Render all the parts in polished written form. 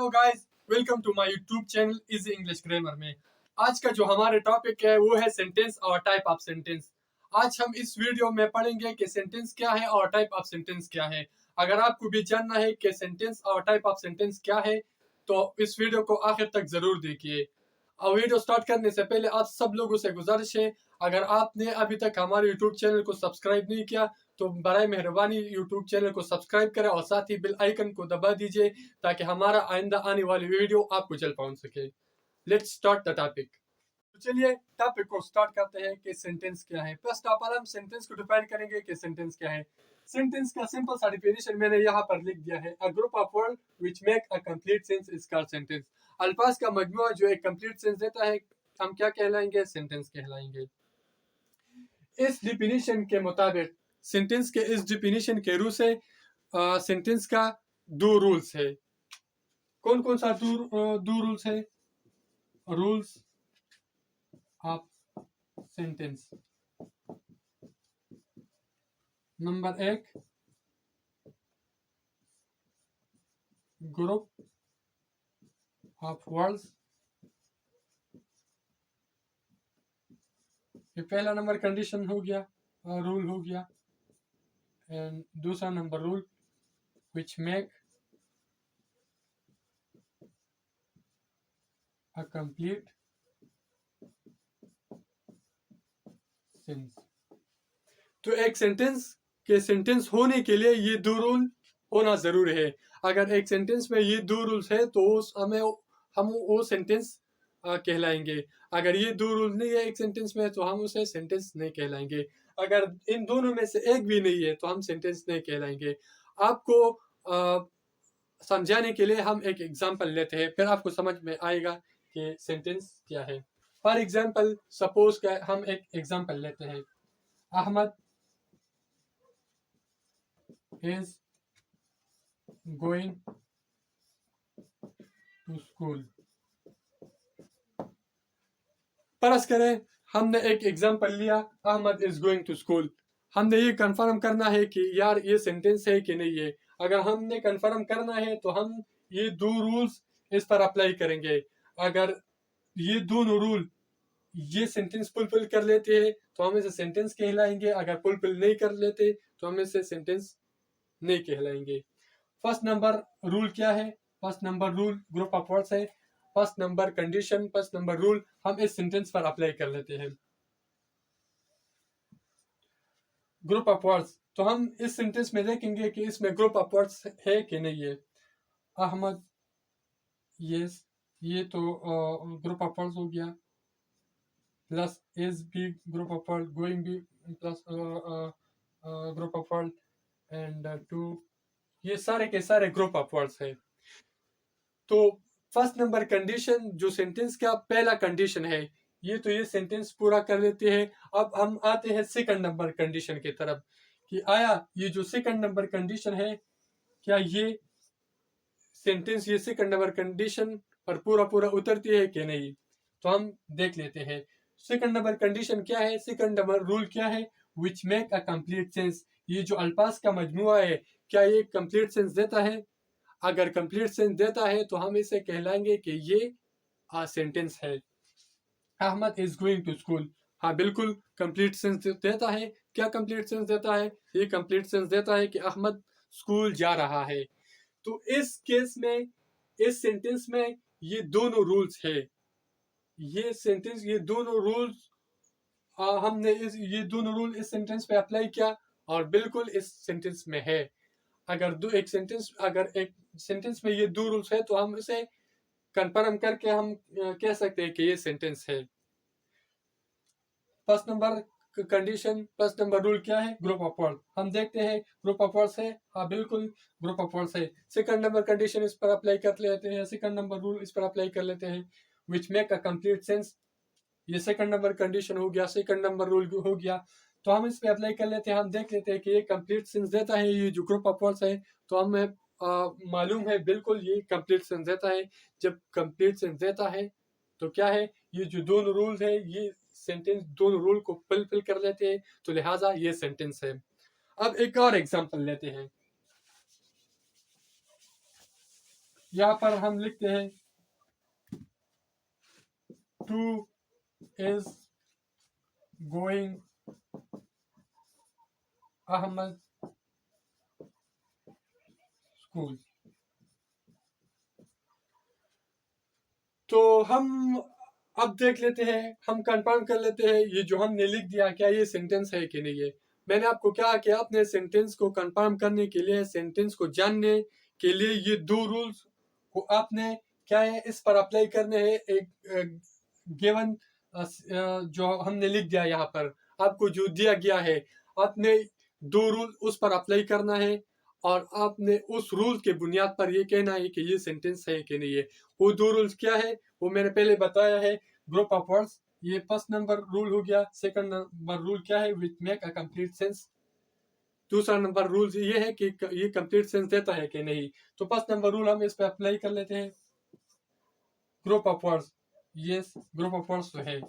Hello guys, welcome to my YouTube channel easy English grammar में। आज का जो हमारे टॉपिक है वो है सेंटेंस और टाइप ऑफ सेंटेंस। आज हम इस वीडियो में पढ़ेंगे कि सेंटेंस क्या है और टाइप ऑफ सेंटेंस क्या है। अगर आपको भी जानना है कि सेंटेंस और टाइप ऑफ सेंटेंस क्या है तो इस वीडियो को आखिर तक जरूर देखिए। और वीडियो स्टार्ट करने से पहले आप सब लोगों से गुजारिश है, अगर आपने अभी तक हमारे यूट्यूब चैनल को सब्सक्राइब नहीं किया तो बराए मेहरबानी यूट्यूब चैनल को सब्सक्राइब करें और साथ ही बेल आइकन को दबा दीजिए ताकि हमारा आइंदा आने वाली वीडियो आपको जल्द पहुंच सके। Let's start the topic. तो चलिए टॉपिक को स्टार्ट करते हैं कि सेंटेंस क्या है। फर्स्ट ऑफ ऑल हम सेंटेंस को डिफाइन करेंगे कि सेंटेंस क्या है। सेंटेंस का सिंपल सा डिफिनेशन मैंने यहाँ पर लिख दिया है। A group of word which make a complete sense is called sentence. अल्फाज का मजमूआ जो एक कंप्लीट सेंस देता है हम क्या कहलाएंगे? सेंटेंस कहलाएंगे। इस डिफिनेशन के मुताबिक सेंटेंस के इस डिफिनेशन के रू से सेंटेंस का दो रूल्स है। कौन कौन सा दो रूल्स है? Rules of sentence. नंबर एक, ग्रुप ऑफ वर्ड्स। ये पहला नंबर कंडीशन हो गया, रूल हो गया। एंड दूसरा number rule which make a complete sentence। तो एक सेंटेंस के सेंटेंस होने के लिए ये दो रूल होना जरूरी है। अगर एक सेंटेंस में ये दो रूल्स है तो हम वो सेंटेंस कहलाएंगे। अगर ये दो रूल नहीं है एक सेंटेंस में तो हम उसे सेंटेंस नहीं कहलाएंगे। अगर इन दोनों में से एक भी नहीं है तो हम सेंटेंस नहीं कहलाएंगे। आपको समझाने के लिए हम एक एग्जांपल लेते हैं, फिर आपको समझ में आएगा कि सेंटेंस क्या है। फॉर एग्जांपल सपोज हम एक एग्जांपल लेते हैं। Ahmad is going to school। फर्ज करें हमने एक एग्जांपल लिया, Ahmad is going to school. हमने ये कंफर्म करना है कि यार ये सेंटेंस है कि नहीं है। अगर हमने कंफर्म करना है तो हम ये दो रूल्स इस पर अप्लाई करेंगे। अगर ये दोनों रूल ये सेंटेंस फुलफिल कर लेते हैं तो हम इसे सेंटेंस कहलाएंगे। अगर फुलफिल नहीं कर लेते तो हम इसे सेंटेंस नहीं कहलाएंगे। फर्स्ट नंबर रूल क्या है? First number rule group of words है। First number condition, first number rule हम इस सेंटेंस पर अप्लाई कर लेते हैं। ग्रुप ऑफ वर्ड्स, तो हम इस सेंटेंस में देखेंगे कि इसमें ग्रुप ऑफ वर्ड्स है कि नहीं है। अहमद, यस, ये तो ग्रुप ऑफ वर्ड्स हो गया। प्लस इज भी ग्रुप ऑफ वर्ड, गोइंग भी plus group of word, and to, ये सारे के सारे ग्रुप ऑफ वर्ड्स है। तो फर्स्ट नंबर कंडीशन जो सेंटेंस का पहला कंडीशन है ये तो ये सेंटेंस पूरा कर लेते हैं। अब हम आते हैं सेकंड नंबर कंडीशन की तरफ कि आया ये जो सेकंड नंबर कंडीशन है क्या ये सेंटेंस ये सेकंड नंबर कंडीशन पर पूरा पूरा उतरती है कि नहीं। तो हम देख लेते हैं सेकंड नंबर कंडीशन क्या है, सेकंड नंबर रूल क्या है। Which make a complete sense, ये जो अल्फाज का मजमुआ है क्या ये कंप्लीट सेंस देता है? अगर कंप्लीट सेंस देता है तो हम इसे कहलाएंगे कि ये सेंटेंस है। Ahmad is going to school, हाँ बिल्कुल कंप्लीट सेंस देता है। क्या कंप्लीट सेंस देता है? ये कंप्लीट सेंस देता है कि अहमद स्कूल जा रहा है। तो इस केस में इस सेंटेंस में ये दोनों रूल्स है। ये सेंटेंस ये दोनों रूल्स हमने ये दोनों रूल इस सेंटेंस पे अप्लाई किया और बिल्कुल इस सेंटेंस में है। अगर एक सेंटेंस में ये दो रूल्स है तो हम इसे कंफर्म करके हम कह सकते हैं कि ये सेंटेंस है। First number condition, first number rule क्या है? Group of words. हम देखते हैं ग्रुप ऑफ वर्ड्स है, हाँ बिल्कुल ग्रुप ऑफ वर्ड्स है। सेकंड नंबर कंडीशन इस पर अप्लाई कर लेते हैं, सेकंड नंबर रूल इस पर अप्लाई कर लेते हैं। Which make a complete sense, ये सेकंड नंबर कंडीशन हो गया, सेकंड नंबर रूल हो गया। तो हम इस पे अप्लाई कर लेते हैं। हम देख लेते हैं कि ये कंप्लीट सेंस देता है, ये जो ग्रुप ऑफ वर्ड्स है। तो हमें मालूम है बिल्कुल ये कंप्लीट सेंस देता है। जब कंप्लीट सेंस देता है तो क्या है, ये जो दोनों रूल्स है ये सेंटेंस दोनों रूल को फुलफिल कर लेते हैं, तो लिहाजा ये सेंटेंस है। अब एक और एग्जांपल लेते हैं। यहाँ पर हम लिखते हैं to is going Ahmad school. तो हम अब देख लेते हैं, हम कंफर्म कर लेते हैं ये जो हमने लिख दिया क्या ये सेंटेंस है कि नहीं है। मैंने आपको कहा कि आपने सेंटेंस को कंफर्म करने के लिए, सेंटेंस को जानने के लिए ये दो रूल्स को आपने क्या है इस पर अप्लाई करने हैं। एक गिवन जो हमने लिख दिया यहाँ पर, आपको जो दिया गया है, आपने दो रूल उस पर अप्लाई करना है और आपने उस रूल के बुनियाद पर ये कहना है कि ये सेंटेंस है कि नहीं है। वो दो रूल्स क्या है वो मैंने पहले बताया है। ग्रुप ऑफ वर्ड्स, ये फर्स्ट नंबर रूल हो गया। सेकंड नंबर रूल क्या है, which make a complete sense. दूसरा नंबर रूल ये है कि ये कंप्लीट सेंस देता है कि नहीं। तो फर्स्ट नंबर रूल हम इस पे अप्लाई कर लेते हैं। Group of words, yes group of words तो है।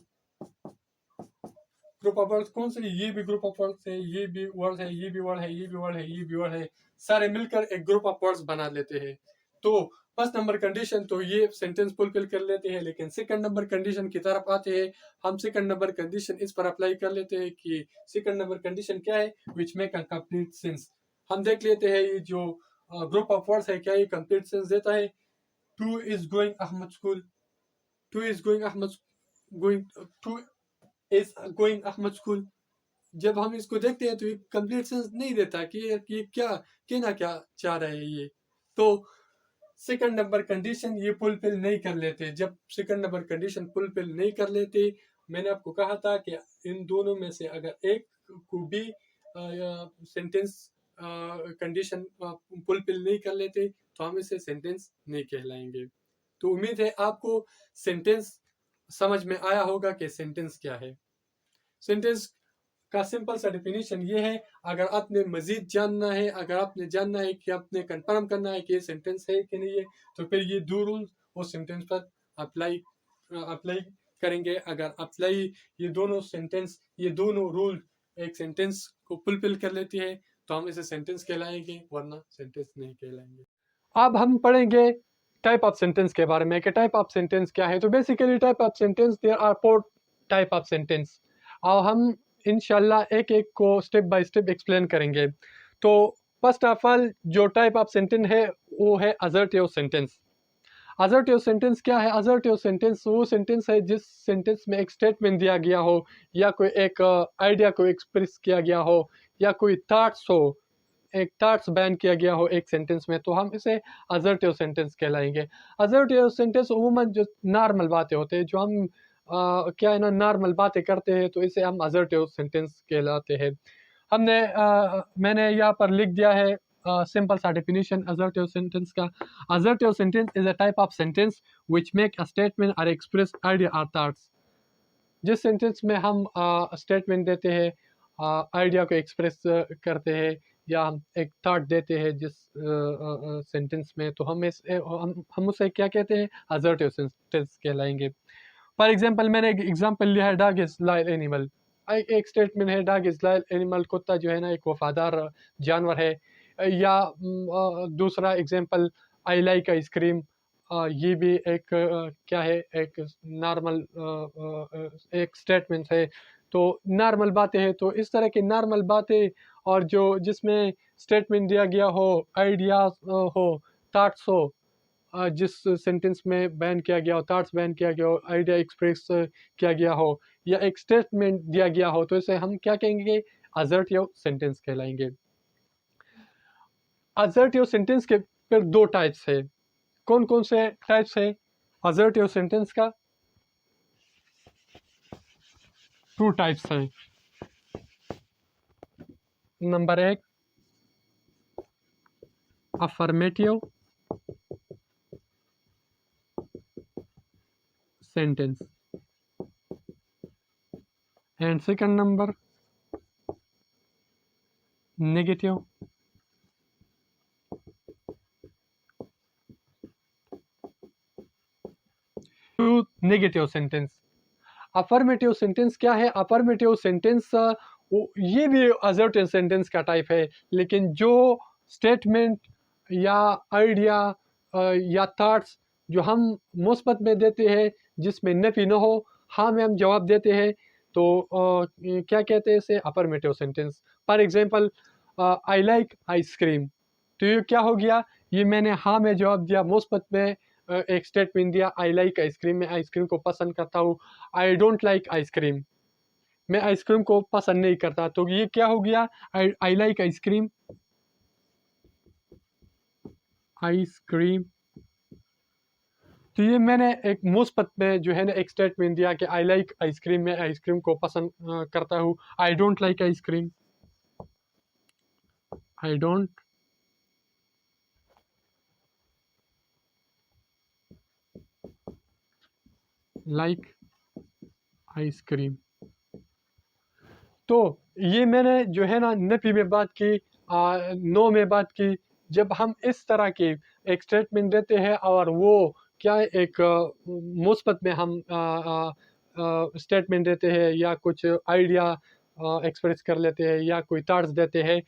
ग्रुप ऑफ वर्ड्स कौन से, ये भी ग्रुप ऑफ वर्ड्स है, ये भी वर्ड है, ये भी वर्ड है, ये भी वर्ड है, ये भी वर्ड है, सारे मिलकर एक ग्रुप ऑफ वर्ड्स बना लेते हैं। तो फर्स्ट नंबर कंडीशन तो ये सेंटेंस फुलफिल कर लेते हैं। लेकिन सेकंड नंबर कंडीशन की तरफ आते हैं, हम सेकंड नंबर कंडीशन इस पर अप्लाई कर लेते हैं कि सेकंड नंबर कंडीशन क्या है, which make a complete sense. हम देख लेते हैं ये जो ग्रुप ऑफ वर्ड्स है क्या ये कंप्लीट सेंस देता है। To is going Ahmad school, to is going Ahmad going, to is going Ahmad school. जब हम इसको देखते हैं तो ये कंप्लीट सेंस नहीं देता कि ये क्या कहना क्या चाह रहे हैं ये। तो सेकंड नंबर कंडीशन ये फुलफिल नहीं कर लेते। जब सेकंड नंबर कंडीशन फुलफिल नहीं कर लेते, मैंने आपको कहा था कि इन दोनों में से अगर एक को भी सेंटेंस कंडीशन फुलफिल नहीं कर लेते तो हम इसे सेंटेंस नहीं कहलाएंगे। तो उम्मीद है आपको सेंटेंस समझ में आया होगा कि सेंटेंस क्या है। सेंटेंस का सिंपल सा डेफिनेशन ये है। अगर आपने मजीद जानना है, अगर आपने जानना है कि आपने कंफर्म करना है कि ये सेंटेंस है कि नहीं है, तो फिर ये दो रूल उस सेंटेंस पर अप्लाई करेंगे। अगर अप्लाई ये दोनों सेंटेंस, ये दोनों रूल एक सेंटेंस को फुलफिल कर लेती है तो हम इसे सेंटेंस कहलाएंगे, वरना सेंटेंस नहीं कहलाएंगे। अब हम पढ़ेंगे टाइप ऑफ सेंटेंस के बारे में कि टाइप ऑफ सेंटेंस क्या है। तो basically type of sentence, there are 4 type of sentence और हम इंशाल्लाह एक एक को स्टेप बाय स्टेप एक्सप्लेन करेंगे। तो फर्स्ट ऑफ ऑल जो टाइप ऑफ सेंटेंस है वो है असर्टिव सेंटेंस। असर्टिव सेंटेंस क्या है? असर्टिव सेंटेंस वो सेंटेंस है जिस सेंटेंस में एक स्टेटमेंट दिया गया हो या कोई एक आइडिया को एक्सप्रेस किया गया हो या कोई थॉट्स हो, एक थॉट्स बयान किया गया हो एक सेंटेंस में, तो हम इसे असर्टिव सेंटेंस कहलाएंगे। असर्टिव सेंटेंस उमूमन जो नॉर्मल बातें होते हैं, जो हम क्या है ना नॉर्मल बातें करते हैं, तो इसे हम असर्टिव सेंटेंस कहलाते हैं। मैंने यहाँ पर लिख दिया है सिंपल सा डेफिनेशन असर्टिव सेंटेंस का। Assertive sentence is a type of sentence which make a statement और एक्सप्रेस आइडिया और थॉट्स। जिस सेंटेंस में हम स्टेटमेंट देते हैं, आइडिया को एक्सप्रेस करते हैं या हम एक थॉट देते हैं जिस सेंटेंस में, तो हम उसे क्या कहते हैं? असर्टिव सेंटेंस कहलाएंगे। फॉर एग्जांपल मैंने एक एग्जांपल लिया है, डॉग इज लॉयल एनिमल। एक स्टेटमेंट है डॉग इज लॉयल एनिमल, कुत्ता जो है ना एक वफादार जानवर है। या दूसरा एग्जांपल आई लाइक आइसक्रीम, ये भी एक क्या है, एक नॉर्मल एक स्टेटमेंट है। तो नॉर्मल बातें हैं, तो इस तरह की नॉर्मल बातें और जो जिसमें स्टेटमेंट दिया गया हो, आइडियाज हो, थॉट्स हो, जिस सेंटेंस में बयान किया गया हो, थॉट्स बयान किया गया हो, आइडिया एक्सप्रेस किया गया हो या एक स्टेटमेंट दिया गया हो, तो इसे हम क्या कहेंगे? असर्टिव सेंटेंस कहलाएंगे। असर्टिव सेंटेंस के फिर 2 टाइप्स है। कौन कौन से टाइप्स है असर्टिव सेंटेंस का? 2 टाइप्स है। Number 1 affirmative sentence and second number negative negative sentence. Affirmative sentence क्या है? अफर्मेटिव सेंटेंस ये भी असर्टिव सेंटेंस का टाइप है, लेकिन जो स्टेटमेंट या आइडिया या थॉट्स जो हम मुस्बत में देते हैं जिसमें नफी न हो, हाँ में हम जवाब देते हैं, तो क्या कहते हैं इसे? Affirmative sentence. For example I like ice cream, तो ये क्या हो गया? ये मैंने हाँ में जवाब दिया, मुस्बत में एक स्टेटमेंट दिया, आई लाइक आइसक्रीम, मैं आइसक्रीम को पसंद करता हूँ। आई डोंट लाइक आइसक्रीम, मैं आइसक्रीम को पसंद नहीं करता। तो ये क्या हो गया? I like ice cream, ice cream. तो ये मैंने एक मुस्बत में जो है ना एक स्टेटमेंट दिया कि आई लाइक आइसक्रीम, मैं आइसक्रीम को पसंद करता हूँ। आई don't like ice cream, I don't like ice cream. तो ये मैंने जो है ना नफी में बात की, नो में बात की। जब हम इस तरह के एक स्टेटमेंट देते हैं और वो क्या है, एक मुस्बत में हम स्टेटमेंट देते हैं या कुछ आइडिया एक्सप्रेस कर लेते हैं या कोई थॉट्स देते हैं,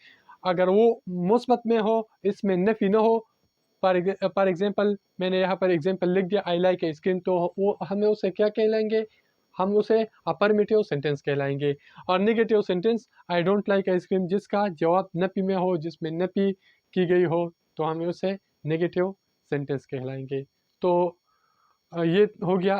अगर वो मुस्बत में हो, इसमें नफी न हो, फॉर एग्जांपल मैंने यहाँ पर एग्जांपल लिख दिया आई लाइक आइसक्रीम, तो वो हमें उसे क्या कहलाएंगे? हम उसे अफर्मेटिव सेंटेंस कहलाएंगे। और negative sentence I don't like ice cream, जिसका जवाब नफी में हो, जिसमें नफी की गई हो, तो हमें उसे नेगेटिव सेंटेंस कहलाएंगे। तो ये हो गया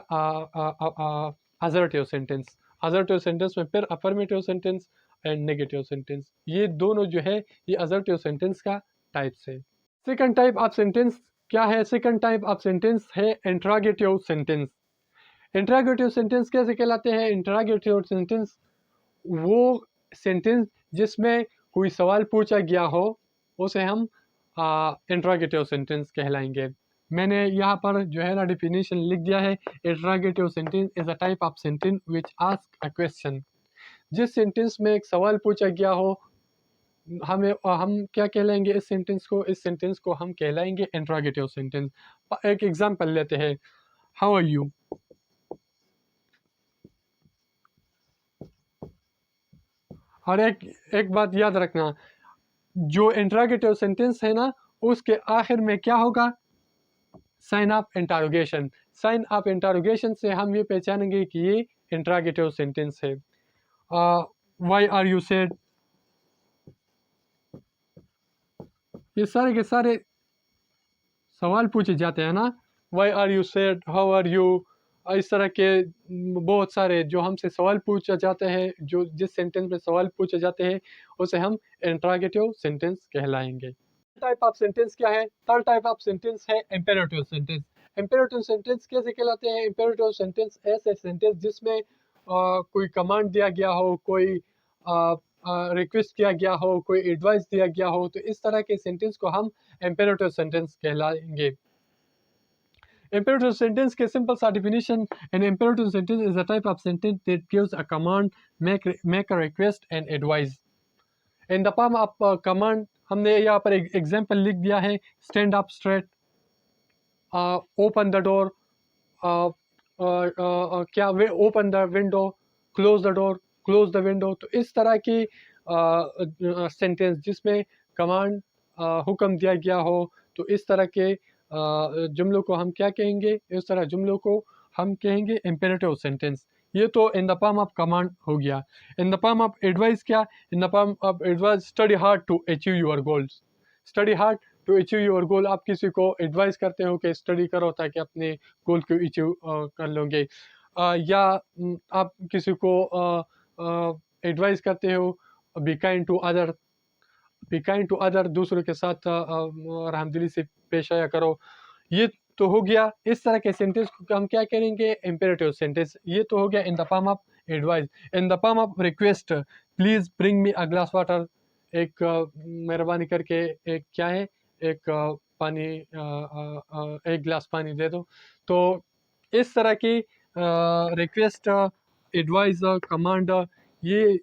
असर्टिव सेंटेंस। असर्टिव सेंटेंस में फिर affirmative sentence and negative sentence, ये दोनों जो है ये असर्टिव सेंटेंस का टाइप्स है। सेकंड टाइप ऑफ सेंटेंस क्या है? सेकंड टाइप ऑफ सेंटेंस है इंट्रोगेटिव सेंटेंस। इंट्रोगेटिव सेंटेंस कैसे कहलाते हैं? इंट्रोगेटिव सेंटेंस वो सेंटेंस जिसमें कोई सवाल पूछा गया हो, उसे हम इंट्रोगेटिव सेंटेंस कहलाएंगे। मैंने यहाँ पर जो है ना डिफिनीशन लिख दिया है। Interrogative sentence is a type of sentence which ask a question. जिस सेंटेंस में एक सवाल पूछा गया हो, हम क्या कहलाएंगे इस सेंटेंस को? इस सेंटेंस को हम कहलाएंगे इंट्रोगेटिव सेंटेंस। एक एग्जांपल लेते हैं, हाउ आर यू। और एक बात याद रखना, जो इंट्रोगेटिव सेंटेंस है ना, उसके आखिर में क्या होगा? Sign of interrogation. Sign of interrogation से हम ये पहचानेंगे कि ये इंट्रोगेटिव सेंटेंस है। व्हाई आर यू सैड, ये सारे के सारे सवाल पूछे जाते हैं ना। Why are you sad, how are you, इस तरह के बहुत सारे जो हमसे सवाल पूछे जाते हैं, जो जिस सेंटेंस में सवाल पूछे जाते हैं, उसे हम इंट्रोगेटिव सेंटेंस कहलाएंगे। टाइप ऑफ सेंटेंस क्या है? थर्ड टाइप ऑफ सेंटेंस है इंपेरेटिव सेंटेंस। इंपेरेटिव सेंटेंस कैसे कहलाते हैं? इंपेरेटिव सेंटेंस ऐसे सेंटेंस जिसमें कोई कमांड दिया गया हो, कोई रिक्वेस्ट किया गया हो, कोई एडवाइस दिया गया हो, तो इस तरह के सेंटेंस को हम इंपेरेटिव सेंटेंस कहलाएंगे। Imperative sentence के simple सा definition: an imperative sentence is a type of sentence that gives a command, make a request and advice. In the form of command हमने यहाँ पर एक एग्जाम्पल लिख दिया है, stand up straight, open the door, क्या open the window, close the door, close the window। तो इस तरह की सेंटेंस जिसमें कमांड हुक्म दिया गया हो, तो इस तरह के जुमलों को हम क्या कहेंगे? इस तरह जुमलों को हम कहेंगे इम्पेरेटिव सेंटेंस। ये तो in the form of command हो गया। In the form of advice क्या? In the form of advice, study hard to achieve your goals. Study hard to achieve your goal, आप किसी को एडवाइस करते हो कि स्टडी करो ताकि अपने गोल को अचीव कर लोगे। या आप किसी को एडवाइस करते हो, be kind to other, be kind to other, दूसरों के साथ रहमदिली से पेश आया करो। ये तो हो गया। इस तरह के सेंटेंस को हम क्या करेंगे? Imperative sentence. ये तो हो गया in the form of advice. In the form of request, please bring me a glass water, एक मेहरबानी करके एक क्या है, एक पानी, एक गिलास पानी दे दो। तो इस तरह की रिक्वेस्ट, एडवाइस, कमांड, ये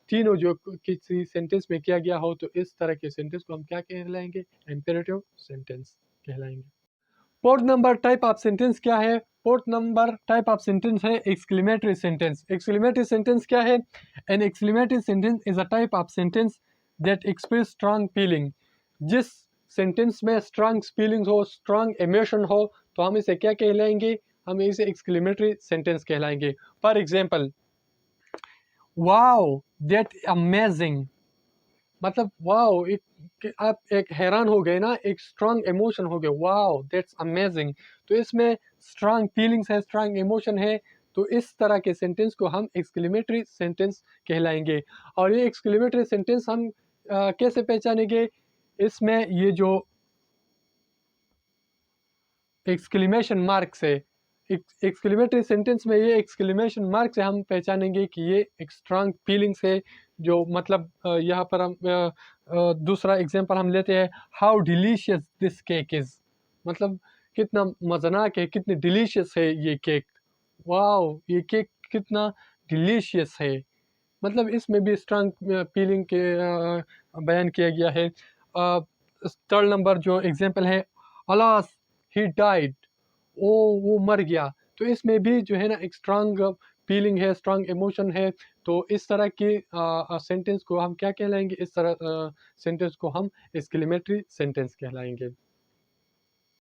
तीनों जो किसी सेंटेंस में किया गया हो, तो इस तरह के सेंटेंस को हम क्या कहलाएंगे? इंपेरेटिव सेंटेंस कहलाएंगे। Fourth number type of sentence क्या है? Fourth number type of sentence है एक्सक्लेमेटरी सेंटेंस। एक्सक्लेमेटरी सेंटेंस क्या है? An exclamatory sentence is a type of sentence that express strong feeling. जिस सेंटेंस में स्ट्रांग फीलिंग्स हो, strong emotion हो, तो हम इसे क्या कहलाएंगे? हम इसे एक्सक्लेमेटरी सेंटेंस कहलाएंगे। For example, wow that amazing, मतलब वाओ, आप एक हैरान हो गए ना, एक स्ट्रांग इमोशन हो गया, वाओ दैट्स अमेजिंग। तो इसमें स्ट्रांग फीलिंग्स है, स्ट्रांग इमोशन है, तो इस तरह के सेंटेंस को हम एक्सक्लेमेटरी सेंटेंस कहलाएंगे। और ये एक्सक्लेमेटरी सेंटेंस हम कैसे पहचानेंगे? इसमें ये जो एक्सक्लेमेशन मार्क से, एक्सक्लेमेटरी सेंटेंस में ये एक्सक्लेमेशन मार्क से हम पहचानेंगे कि ये एक स्ट्रांग फीलिंग्स है। जो मतलब यहाँ पर हम दूसरा एग्जांपल हम लेते हैं, how delicious this cake is, मतलब कितना मज़ेदार है, कितनी डिलीशियस है ये केक, वाओ ये केक कितना डिलीशियस है। मतलब इसमें भी स्ट्रांग फीलिंग के बयान किया गया है। थर्ड नंबर जो एग्जांपल है, अलास ही डाइड, ओ वो मर गया, तो इसमें भी जो है ना एक स्ट्रांग फीलिंग है, स्ट्रांग इमोशन है। तो इस तरह की सेंटेंस को हम क्या कहलाएंगे? इस तरह सेंटेंस को हम एक्सक्लेमेटरी सेंटेंस कहलाएंगे।